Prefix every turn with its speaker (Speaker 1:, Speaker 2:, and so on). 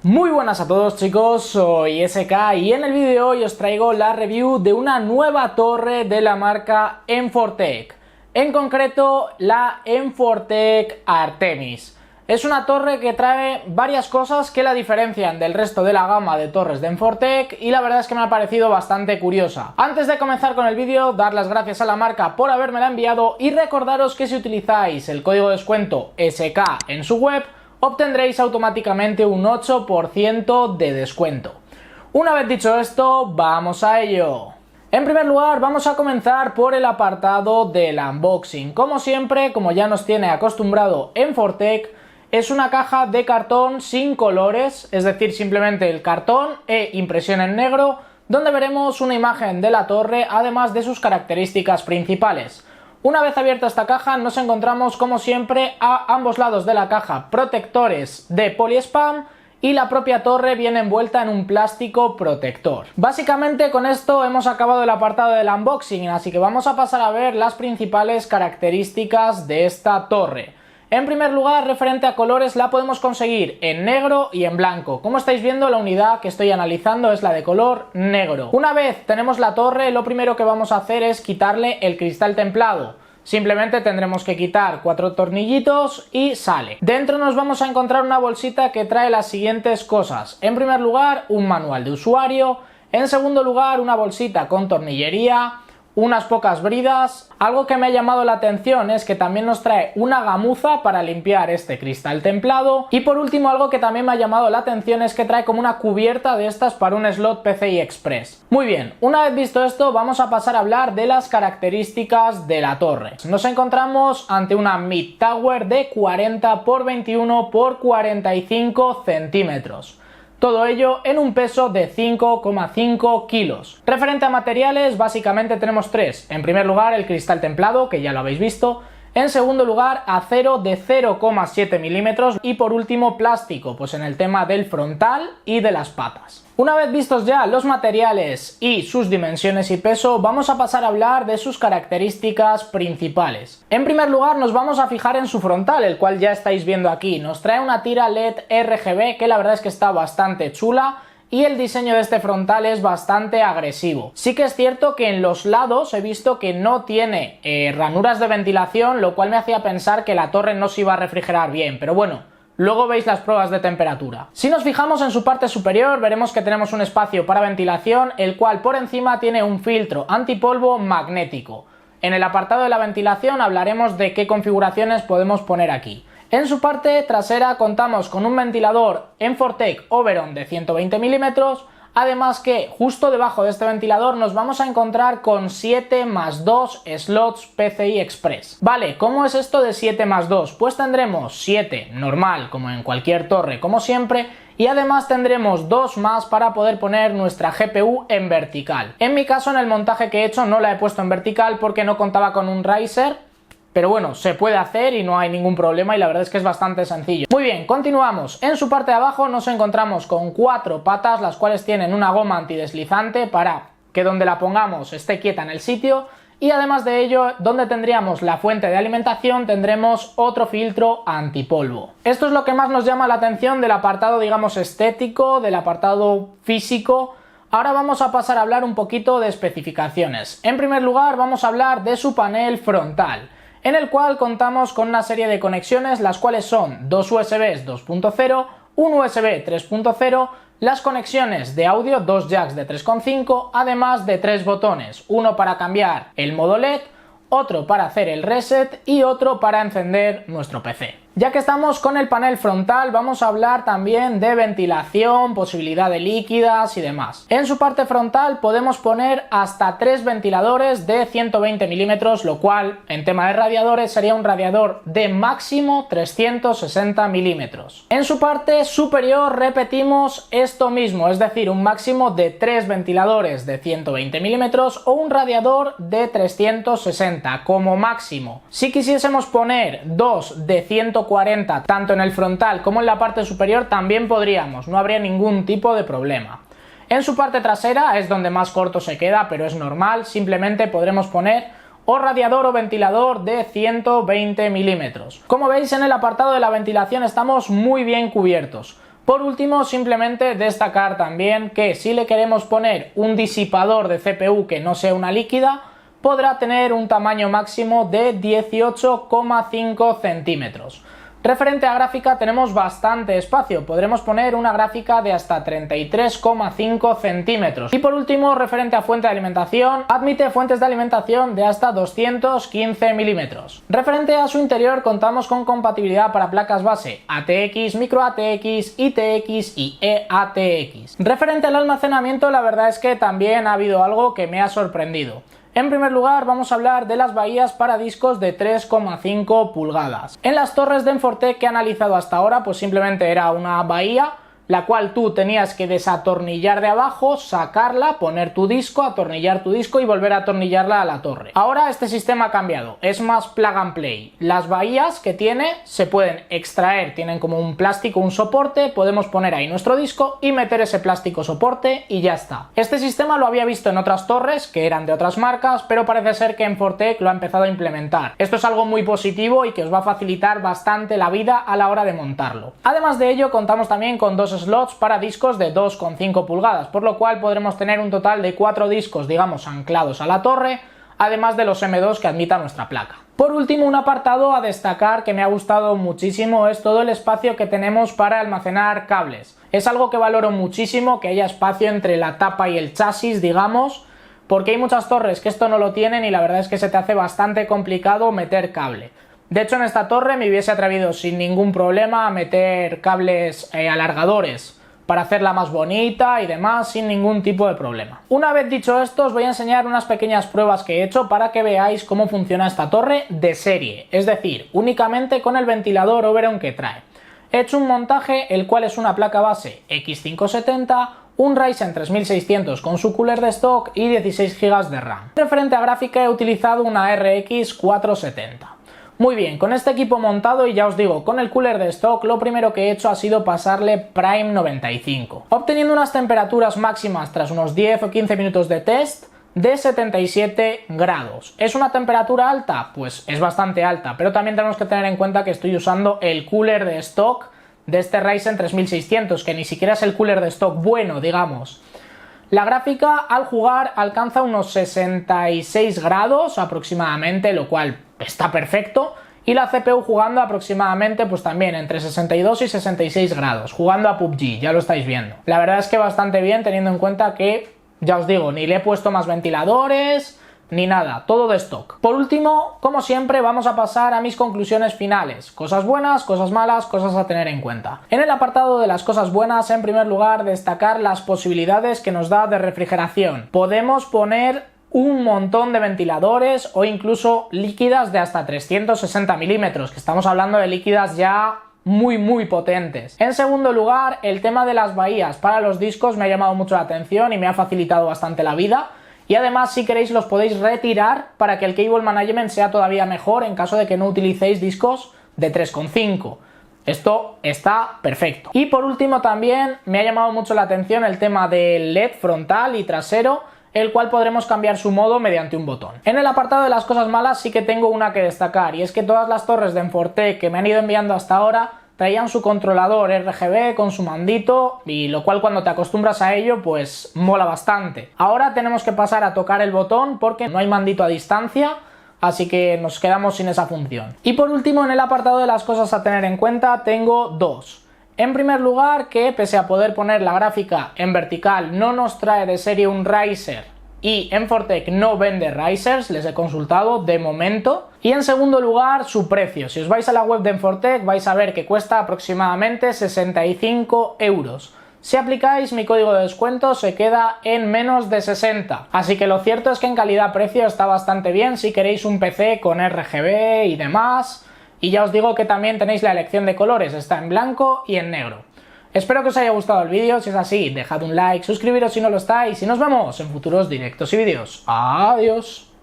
Speaker 1: Muy buenas a todos chicos, soy SK y en el vídeo de hoy os traigo la review de una nueva torre de la marca M4Tech, en concreto la M4Tech Artemis. Es una torre que trae varias cosas que la diferencian del resto de la gama de torres de M4Tech y la verdad es que me ha parecido bastante curiosa. Antes de comenzar con el vídeo, dar las gracias a la marca por habérmela enviado y recordaros que si utilizáis el código de descuento SK en su web, obtendréis automáticamente un 8% de descuento. Una vez dicho esto, vamos a ello. En primer lugar, vamos a comenzar por el apartado del unboxing. Como siempre, como ya nos tiene acostumbrado M4Tech, es una caja de cartón sin colores, es decir, simplemente el cartón e impresión en negro, donde veremos una imagen de la torre, además de sus características principales. Una vez abierta esta caja nos encontramos como siempre a ambos lados de la caja protectores de poliespam y la propia torre viene envuelta en un plástico protector. Básicamente con esto hemos acabado el apartado del unboxing, así que vamos a pasar a ver las principales características de esta torre. En primer lugar, referente a colores, la podemos conseguir en negro y en blanco. Como estáis viendo, la unidad que estoy analizando es la de color negro. Una vez tenemos la torre, lo primero que vamos a hacer es quitarle el cristal templado. Simplemente tendremos que quitar 4 tornillitos y sale. Dentro nos vamos a encontrar una bolsita que trae las siguientes cosas. En primer lugar, un manual de usuario. En segundo lugar, una bolsita con tornillería, unas pocas bridas. Algo que me ha llamado la atención es que también nos trae una gamuza para limpiar este cristal templado. Y por último, algo que también me ha llamado la atención es que trae como una cubierta de estas para un slot PCI Express. Muy bien, una vez visto esto, vamos a pasar a hablar de las características de la torre. Nos encontramos ante una Mid Tower de 40 x 21 x 45 centímetros. Todo ello en un peso de 5,5 kilos. Referente a materiales, básicamente tenemos tres. En primer lugar, el cristal templado, que ya lo habéis visto. En segundo lugar, acero de 0,7 milímetros. Y por último, plástico, pues en el tema del frontal y de las patas. Una vez vistos ya los materiales y sus dimensiones y peso, vamos a pasar a hablar de sus características principales. En primer lugar, nos vamos a fijar en su frontal, el cual ya estáis viendo aquí. Nos trae una tira LED RGB que la verdad es que está bastante chula y el diseño de este frontal es bastante agresivo. Sí que es cierto que en los lados he visto que no tiene ranuras de ventilación, lo cual me hacía pensar que la torre no se iba a refrigerar bien, pero bueno, luego veis las pruebas de temperatura. Si nos fijamos en su parte superior, veremos que tenemos un espacio para ventilación, el cual por encima tiene un filtro antipolvo magnético. En el apartado de la ventilación hablaremos de qué configuraciones podemos poner aquí. En su parte trasera contamos con un ventilador M4Tech Oberon de 120 milímetros, además que justo debajo de este ventilador nos vamos a encontrar con 7+2 slots PCI Express. Vale, ¿cómo es esto de 7+2? Pues tendremos 7 normal, como en cualquier torre, como siempre, y además tendremos 2 más para poder poner nuestra GPU en vertical. En mi caso, en el montaje que he hecho no la he puesto en vertical porque no contaba con un riser. Pero bueno, se puede hacer y no hay ningún problema y la verdad es que es bastante sencillo. Muy bien, continuamos. En su parte de abajo nos encontramos con 4 patas, las cuales tienen una goma antideslizante para que donde la pongamos esté quieta en el sitio. Y además de ello, donde tendríamos la fuente de alimentación, tendremos otro filtro antipolvo. Esto es lo que más nos llama la atención del apartado, digamos, estético, del apartado físico. Ahora vamos a pasar a hablar un poquito de especificaciones. En primer lugar, vamos a hablar de su panel frontal, en el cual contamos con una serie de conexiones, las cuales son dos USBs 2.0, un USB 3.0, las conexiones de audio, 2 jacks de 3.5, además de 3 botones, uno para cambiar el modo LED, otro para hacer el reset y otro para encender nuestro PC. Ya que estamos con el panel frontal, vamos a hablar también de ventilación, posibilidad de líquidas y demás. En su parte frontal podemos poner hasta 3 ventiladores de 120 milímetros, lo cual en tema de radiadores sería un radiador de máximo 360 milímetros. En su parte superior repetimos esto mismo, es decir, un máximo de 3 ventiladores de 120 milímetros o un radiador de 360 como máximo. Si quisiésemos poner 2 de 140 tanto en el frontal como en la parte superior también podríamos, no habría ningún tipo de problema. En su parte trasera es donde más corto se queda, pero es normal, simplemente podremos poner o radiador o ventilador de 120 milímetros. Como veis, en el apartado de la ventilación estamos muy bien cubiertos. Por último, simplemente destacar también que si le queremos poner un disipador de CPU que no sea una líquida, podrá tener un tamaño máximo de 18,5 centímetros. Referente a gráfica tenemos bastante espacio, podremos poner una gráfica de hasta 33,5 centímetros. Y por último, referente a fuente de alimentación, admite fuentes de alimentación de hasta 215 milímetros. Referente a su interior, contamos con compatibilidad para placas base ATX, micro ATX, ITX y eATX. Referente al almacenamiento, la verdad es que también ha habido algo que me ha sorprendido. En primer lugar, vamos a hablar de las bahías para discos de 3,5 pulgadas. En las torres de Enfortec que he analizado hasta ahora, pues simplemente era una bahía la cual tú tenías que desatornillar de abajo, sacarla, poner tu disco, atornillar tu disco y volver a atornillarla a la torre. Ahora este sistema ha cambiado, es más plug and play. Las bahías que tiene se pueden extraer, tienen como un plástico, un soporte, podemos poner ahí nuestro disco y meter ese plástico soporte y ya está. Este sistema lo había visto en otras torres que eran de otras marcas, pero parece ser que Enfortec lo ha empezado a implementar. Esto es algo muy positivo y que os va a facilitar bastante la vida a la hora de montarlo. Además de ello, contamos también con dos slots para discos de 2,5 pulgadas, por lo cual podremos tener un total de 4 discos, digamos, anclados a la torre, además de los M2 que admita nuestra placa. Por último, un apartado a destacar que me ha gustado muchísimo es todo el espacio que tenemos para almacenar cables. Es algo que valoro muchísimo, que haya espacio entre la tapa y el chasis, digamos, porque hay muchas torres que esto no lo tienen y la verdad es que se te hace bastante complicado meter cable. De hecho, en esta torre me hubiese atrevido sin ningún problema a meter cables alargadores para hacerla más bonita y demás sin ningún tipo de problema. Una vez dicho esto, os voy a enseñar unas pequeñas pruebas que he hecho para que veáis cómo funciona esta torre de serie, es decir, únicamente con el ventilador Oberon que trae. He hecho un montaje, el cual es una placa base X570, un Ryzen 3600 con su cooler de stock y 16 GB de RAM. Referente a gráfica he utilizado una RX 470. Muy bien, con este equipo montado y ya os digo, con el cooler de stock, lo primero que he hecho ha sido pasarle Prime 95, obteniendo unas temperaturas máximas tras unos 10 o 15 minutos de test de 77 grados. ¿Es una temperatura alta? Pues es bastante alta, pero también tenemos que tener en cuenta que estoy usando el cooler de stock de este Ryzen 3600, que ni siquiera es el cooler de stock bueno, digamos. La gráfica al jugar alcanza unos 66 grados aproximadamente, lo cual está perfecto, y la CPU jugando aproximadamente pues también entre 62 y 66 grados, jugando a PUBG, ya lo estáis viendo. La verdad es que bastante bien, teniendo en cuenta que, ya os digo, ni le he puesto más ventiladores ni nada, todo de stock. Por último, como siempre, vamos a pasar a mis conclusiones finales. Cosas buenas, cosas malas, cosas a tener en cuenta. En el apartado de las cosas buenas, en primer lugar, destacar las posibilidades que nos da de refrigeración. Podemos poner un montón de ventiladores o incluso líquidas de hasta 360 milímetros, que estamos hablando de líquidas ya muy potentes. En segundo lugar, el tema de las bahías para los discos me ha llamado mucho la atención y me ha facilitado bastante la vida. Y además, si queréis, los podéis retirar para que el cable management sea todavía mejor en caso de que no utilicéis discos de 3,5. Esto está perfecto. Y por último también me ha llamado mucho la atención el tema del LED frontal y trasero, el cual podremos cambiar su modo mediante un botón. En el apartado de las cosas malas sí que tengo una que destacar, y es que todas las torres de Enfortec que me han ido enviando hasta ahora traían su controlador RGB con su mandito, y lo cual cuando te acostumbras a ello pues mola bastante. Ahora tenemos que pasar a tocar el botón porque no hay mandito a distancia, así que nos quedamos sin esa función. Y por último, en el apartado de las cosas a tener en cuenta tengo dos. En primer lugar, que pese a poder poner la gráfica en vertical, no nos trae de serie un riser y Enfortec no vende risers, les he consultado de momento. Y en segundo lugar, su precio. Si os vais a la web de Enfortec vais a ver que cuesta aproximadamente 65 euros. Si aplicáis mi código de descuento se queda en menos de 60. Así que lo cierto es que en calidad-precio está bastante bien si queréis un PC con RGB y demás. Y ya os digo que también tenéis la elección de colores, está en blanco y en negro. Espero que os haya gustado el vídeo, si es así, dejad un like, suscribiros si no lo estáis y nos vemos en futuros directos y vídeos. ¡Adiós!